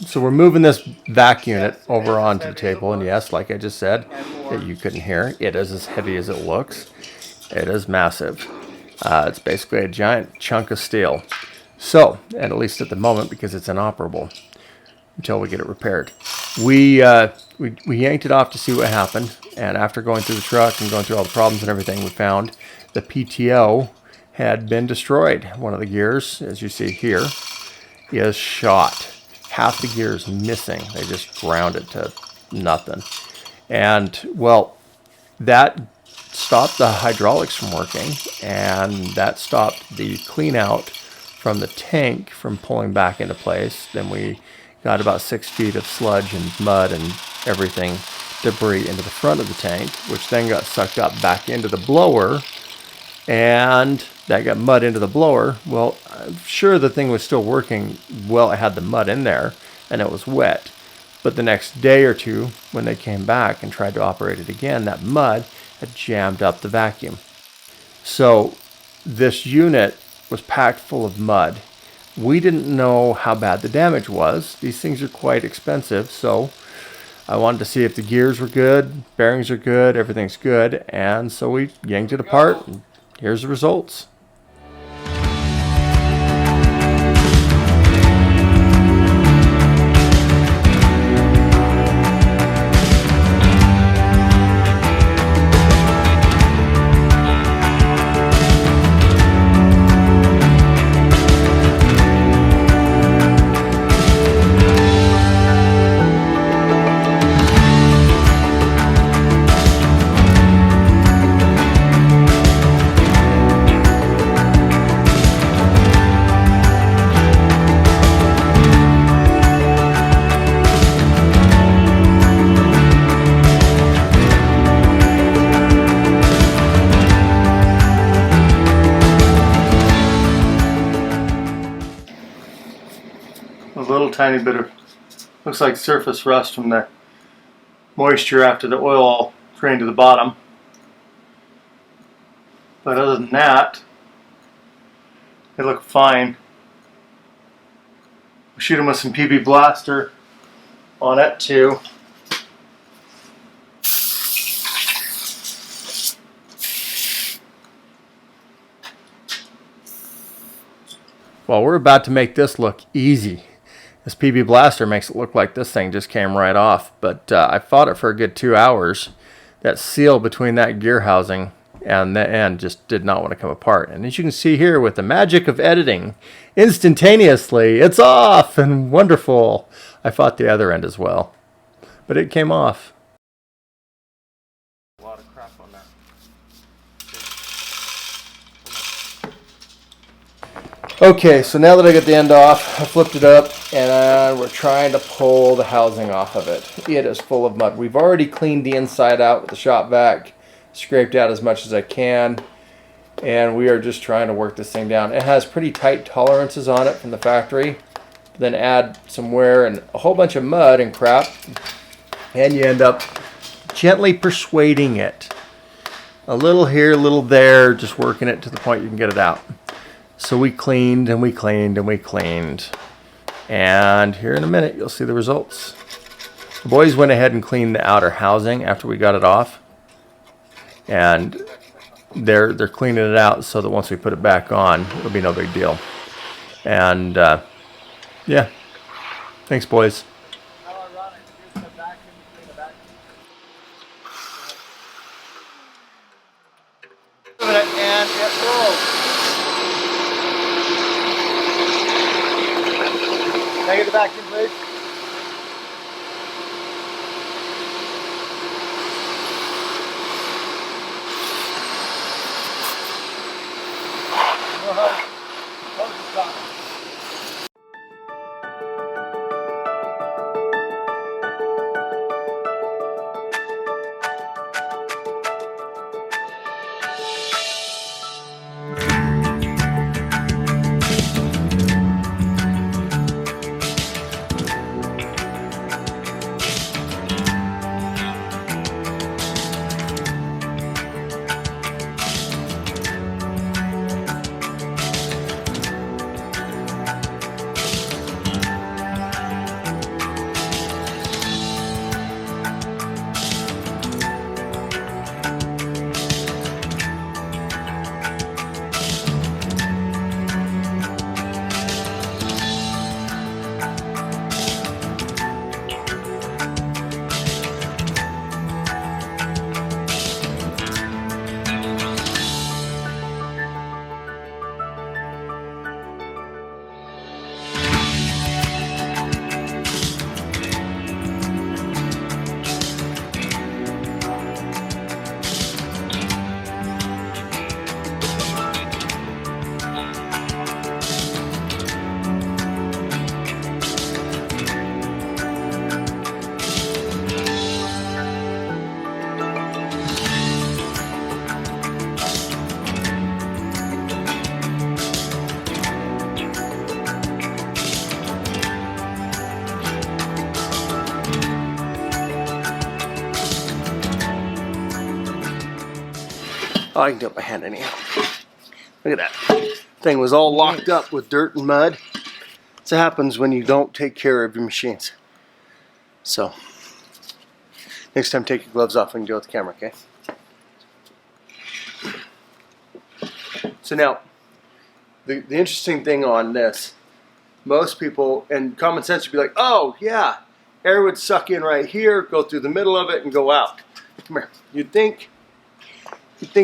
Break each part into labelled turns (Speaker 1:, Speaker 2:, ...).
Speaker 1: So we're moving this vac unit over onto the table, and yes, like I just said, that you couldn't hear, it is as heavy as it looks. It is massive. It's basically a giant chunk of steel. So, and at least at the moment, because it's inoperable until we get it repaired. We yanked it off to see what happened, and after going through the truck and going through all the problems and everything, we found the PTO had been destroyed. One of the gears, as you see here, is shot. Half the gear is missing. They just ground it to nothing. And, well, that stopped the hydraulics from working, and that stopped the clean out from the tank from pulling back into place. Then we got about 6 feet of sludge and mud and everything, debris into the front of the tank, which then got sucked up back into the blower, and that got mud into the blower. Well, I'm sure the thing was still working. Well, it had the mud in there and it was wet. But the next day or two, when they came back and tried to operate it again, that mud had jammed up the vacuum. So this unit was packed full of mud. We didn't know how bad the damage was. These things are quite expensive, so I wanted to see if the gears were good, bearings are good, everything's good, and so we yanked it apart, and here's the results. A little tiny bit of, looks like surface rust from the moisture after the oil all drained to the bottom. But other than that, they look fine. We shoot them with some PB Blaster on it too. Well, we're about to make this look easy. This PB Blaster makes it look like this thing just came right off, but I fought it for a good 2 hours. That seal between that gear housing and the end just did not want to come apart. And as you can see here, with the magic of editing, instantaneously, it's off and wonderful. I fought the other end as well, but it came off. A lot of crap on that. Okay, so now that I got the end off, I flipped it up and we're trying to pull the housing off of it. It is full of mud. We've already cleaned the inside out with the shop vac, scraped out as much as I can, and we are just trying to work this thing down. It has pretty tight tolerances on it from the factory. Then add some wear and a whole bunch of mud and crap, and you end up gently persuading it. A little here, a little there, just working it to the point you can get it out. So we cleaned and we cleaned and we cleaned. And here in a minute, you'll see the results. The boys went ahead and cleaned the outer housing after we got it off. And they're cleaning it out so that once we put it back on, it'll be no big deal. And yeah, thanks boys. And it rolls. Can I get the vacuum, please? I can do it by hand anyhow. Look at that. Thing was all locked up with dirt and mud. That's what happens when you don't take care of your machines. So, next time take your gloves off and deal with the camera, okay? So now, the interesting thing on this, most people, and common sense would be like, oh yeah, air would suck in right here, go through the middle of it and go out. Come here. You'd think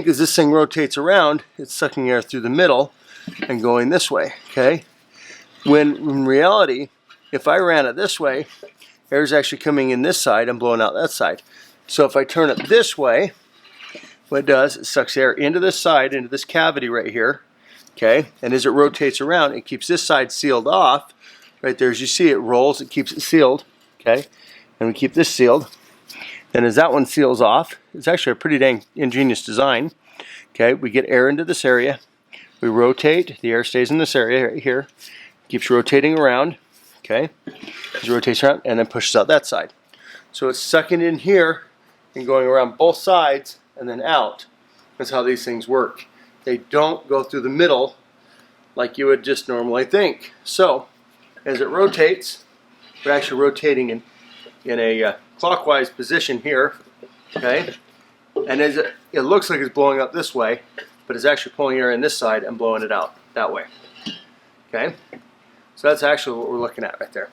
Speaker 1: as this thing rotates around, it's sucking air through the middle and going this way, okay? When in reality, if I ran it this way, air is actually coming in this side and blowing out that side. So if I turn it this way, what it does, it sucks air into this side, into this cavity right here, okay? And as it rotates around, it keeps this side sealed off. Right there, as you see, it rolls, it keeps it sealed, okay? And we keep this sealed. Then as that one seals off, it's actually a pretty dang ingenious design, okay? We get air into this area. We rotate, the air stays in this area right here. Keeps rotating around, okay? It rotates around and then pushes out that side. So it's sucking in here and going around both sides and then out. That's how these things work. They don't go through the middle like you would just normally think. So as it rotates, we're actually rotating in a clockwise position here, okay? And as it looks like it's blowing up this way, but it's actually pulling air in this side and blowing it out that way, okay? So that's actually what we're looking at right there.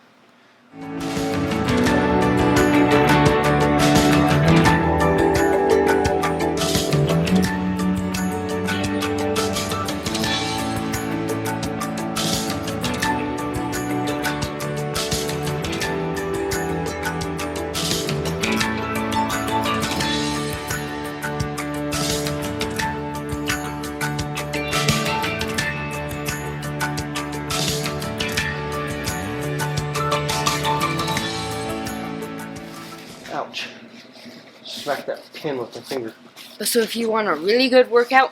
Speaker 1: Ouch. Smack that pin with my finger.
Speaker 2: So if you want a really good workout,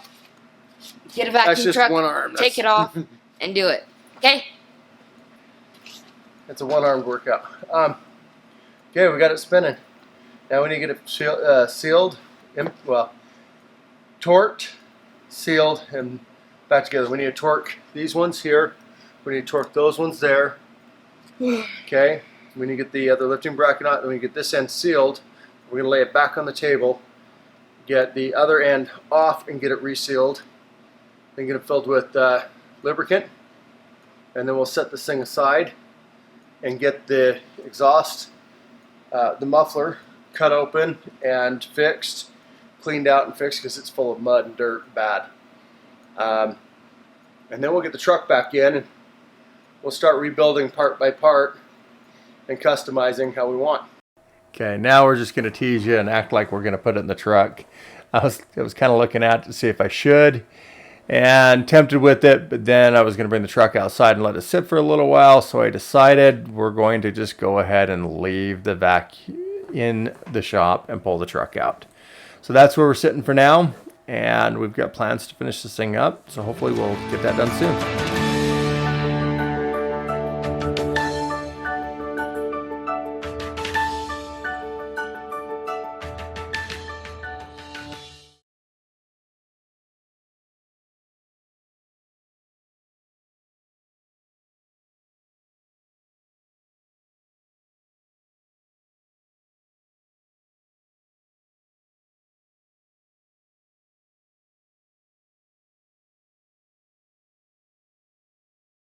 Speaker 2: get a vacuum truck,
Speaker 1: one arm.
Speaker 2: take it off, and do it. Okay?
Speaker 1: It's a one-armed workout. Okay, we got it spinning. Now we need to get it sealed, well, torqued, sealed, and back together. We need to torque these ones here. We need to torque those ones there. Okay? We need to get the other lifting bracket on, and we get this end sealed. We're going to lay it back on the table, get the other end off and get it resealed. Then get it filled with lubricant, and then we'll set this thing aside and get the exhaust, the muffler, cut open and fixed, cleaned out and fixed because it's full of mud and dirt and bad. And then we'll get the truck back in and we'll start rebuilding part by part and customizing how we want. Okay, now we're just going to tease you and act like we're going to put it in the truck. I was kind of looking at to see if I should, and tempted with it, but then I was going to bring the truck outside and let it sit for a little while, so I decided we're going to just go ahead and leave the vac in the shop and pull the truck out. So that's where we're sitting for now, and we've got plans to finish this thing up, so hopefully we'll get that done soon.